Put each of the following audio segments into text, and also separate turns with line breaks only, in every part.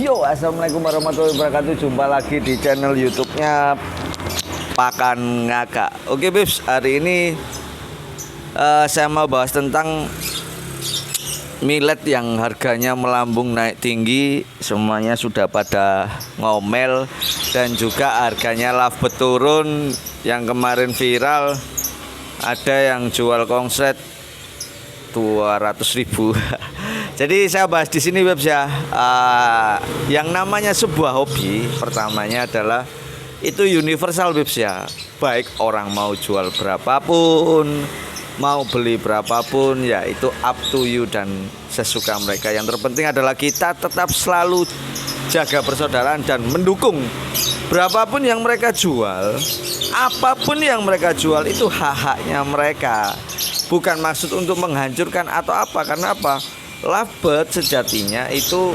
Yo, assalamualaikum warahmatullahi wabarakatuh. Jumpa lagi di channel YouTube-nya Pakan Ngakak. Oke, Bips, hari ini saya mau bahas tentang millet yang harganya melambung naik tinggi. Semuanya sudah pada ngomel, dan juga harganya lovebird turun. Yang kemarin viral, ada yang jual kongset 200.000. Jadi saya bahas di sini, Webs, ya. Yang namanya sebuah hobi, pertamanya adalah itu universal, Webs, ya. Baik orang mau jual berapapun, mau beli berapapun, ya itu up to you dan sesuka mereka. Yang terpenting adalah kita tetap selalu jaga persaudaraan dan mendukung berapapun yang mereka jual. Apapun yang mereka jual itu hak-haknya mereka. Bukan maksud untuk menghancurkan atau apa. Karena apa? Lovebird sejatinya itu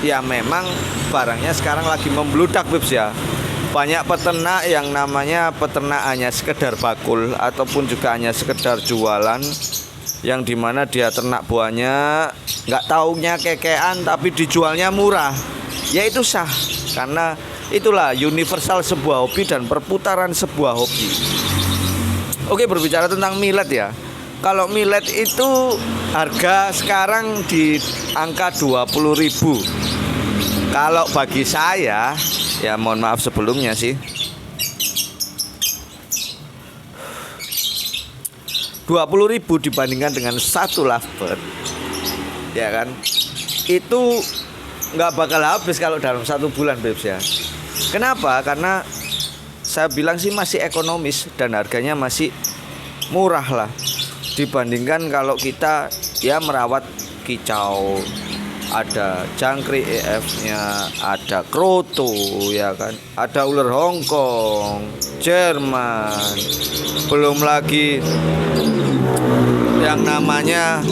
ya memang barangnya sekarang lagi membludak, Bibs, ya. Banyak peternak yang namanya peternak hanya sekedar bakul ataupun juga hanya sekedar jualan, yang dimana dia ternak buahnya nggak taunya kekean tapi dijualnya murah. Ya itu sah, karena itulah universal sebuah hobi dan perputaran sebuah hobi. Oke, berbicara tentang millet, ya. Kalau millet itu harga sekarang di angka 20.000. Kalau bagi saya, ya mohon maaf sebelumnya sih, 20.000 dibandingkan dengan satu lovebird, ya kan, itu nggak bakal habis kalau dalam satu bulan, Bebs, ya. Kenapa? Karena saya bilang sih masih ekonomis dan harganya masih murah lah, dibandingkan kalau kita ya merawat kicau, ada jangkrik EF-nya, ada kroto, ya kan, ada ular Hongkong, Jerman, belum lagi yang namanya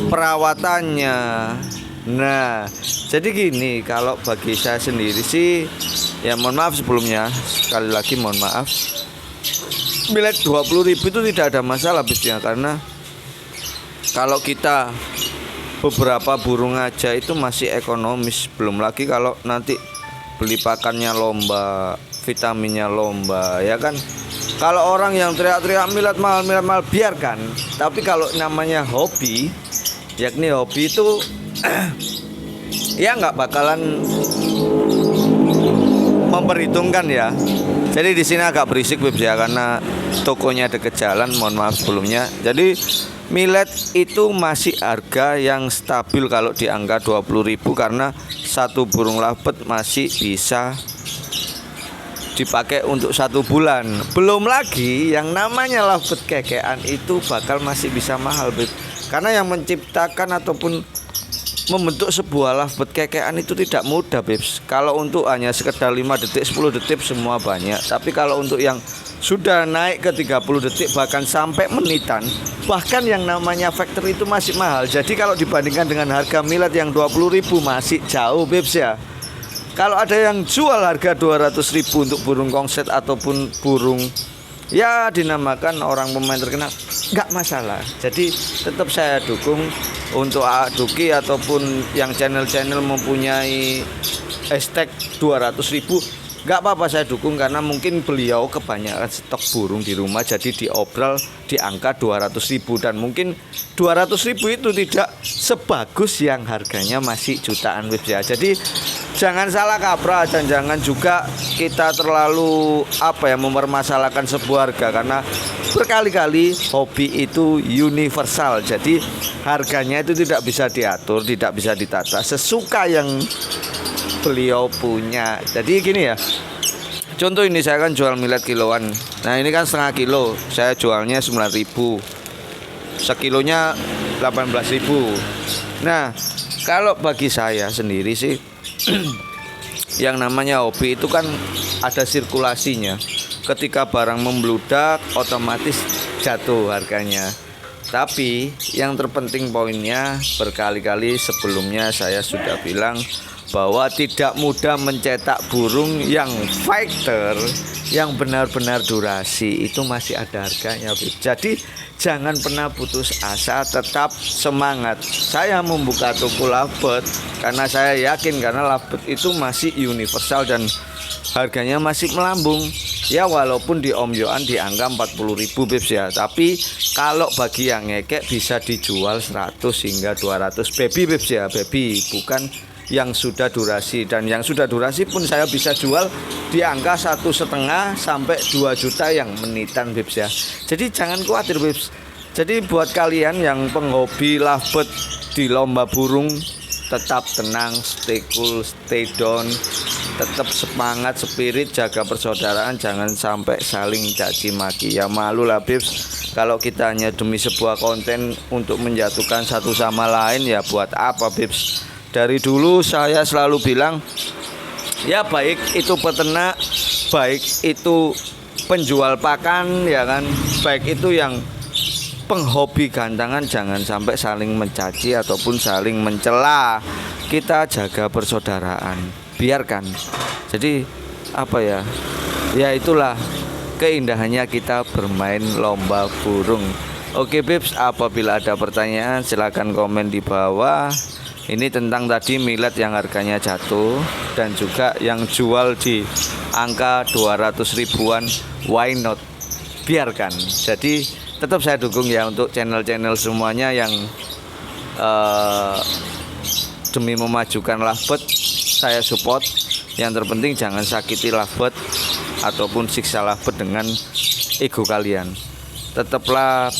perawatannya. Nah, jadi gini, kalau bagi saya sendiri sih, ya mohon maaf sebelumnya, sekali lagi mohon maaf, millet 20.000 itu tidak ada masalah, bisnya, karena kalau kita beberapa burung aja itu masih ekonomis. Belum lagi kalau nanti beli pakannya lomba, vitaminnya lomba, ya kan. Kalau orang yang teriak-teriak millet mahal, biarkan. Tapi kalau namanya hobi, yakni hobi itu ya nggak bakalan memperhitungkan, ya. Jadi di sini agak berisik, Bibs, ya, karena tokonya deket jalan. Mohon maaf sebelumnya. Jadi millet itu masih harga yang stabil kalau di angka 20.000, karena satu burung lovebird masih bisa dipakai untuk satu bulan. Belum lagi yang namanya lovebird kekean itu bakal masih bisa mahal, Bibs. Karena yang menciptakan ataupun membentuk sebuah lovebird kekean itu tidak mudah, Bibs. Kalau untuk hanya sekedar 5 detik, 10 detik semua banyak. Tapi kalau untuk yang sudah naik ke 30 detik bahkan sampai menitan, bahkan yang namanya factory itu masih mahal. Jadi kalau dibandingkan dengan harga millet yang 20.000 masih jauh, Bibs, ya. Kalau ada yang jual harga 200.000 untuk burung kongset ataupun burung ya dinamakan orang pemain terkenal, nggak masalah. Jadi tetap saya dukung untuk Duki ataupun yang channel-channel mempunyai hashtag 200.000, nggak apa-apa, saya dukung, karena mungkin beliau kebanyakan stok burung di rumah jadi diobral di angka 200.000, dan mungkin 200.000 itu tidak sebagus yang harganya masih jutaan, Wibs, ya. Jadi jangan salah kaprah dan jangan juga kita terlalu mempermasalahkan sebuah harga, karena berkali-kali hobi itu universal. Jadi harganya itu tidak bisa diatur, tidak bisa ditata, sesuka yang beliau punya. Jadi gini, ya. Contoh ini, saya kan jual millet kiloan. Nah, ini kan setengah kilo, saya jualnya 9.000. Sekilonya 18.000. Nah, kalau bagi saya sendiri sih yang namanya hobi itu kan ada sirkulasinya. Ketika barang membludak otomatis jatuh harganya. Tapi yang terpenting poinnya, berkali-kali sebelumnya saya sudah bilang, bahwa tidak mudah mencetak burung yang fighter, yang benar-benar durasi, itu masih ada harganya, Bib. Jadi jangan pernah putus asa, tetap semangat. Saya membuka toko lovebird karena saya yakin karena lovebird itu masih universal dan harganya masih melambung. Ya walaupun di Om Yohan di angka 40.000 Bibs ya, tapi kalau bagi yang ngekek bisa dijual 100 hingga 200 baby Bibs ya, baby, bukan yang sudah durasi. Dan yang sudah durasi pun saya bisa jual di angka 1,5 sampai 2 juta yang menitan Bibs ya. Jadi jangan khawatir Bibs. Jadi buat kalian yang penghobi lovebird di lomba burung, tetap tenang, stay cool, stay down, tetap semangat, spirit, jaga persaudaraan, jangan sampai saling caci maki. Ya malu lah Bibs, kalau kita hanya demi sebuah konten untuk menjatuhkan satu sama lain, ya buat apa Bibs. Dari dulu saya selalu bilang, ya baik itu peternak, baik itu penjual pakan, ya kan, baik itu yang penghobi gantangan, jangan sampai saling mencaci ataupun saling mencela. Kita jaga persaudaraan, biarkan. Jadi apa ya, ya itulah keindahannya kita bermain lomba burung. Oke Bibs, apabila ada pertanyaan silahkan komen di bawah. Ini tentang tadi millet yang harganya jatuh dan juga yang jual di angka 200 ribuan, why not, biarkan. Jadi tetap saya dukung ya untuk channel-channel semuanya yang demi memajukan lovebird, saya support. Yang terpenting jangan sakiti lovebird ataupun siksa lovebird dengan ego kalian. Tetaplah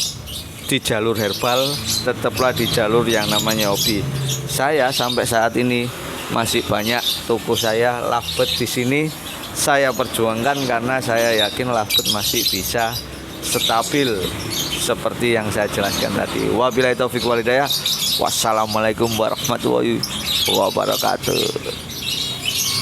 di jalur herbal, tetaplah di jalur yang namanya hobi. Saya sampai saat ini masih banyak toko saya lovebird di sini saya perjuangkan karena saya yakin lovebird masih bisa stabil seperti yang saya jelaskan tadi. Wabillahi taufiq wal hidayah. Wassalamualaikum warahmatullahi wabarakatuh.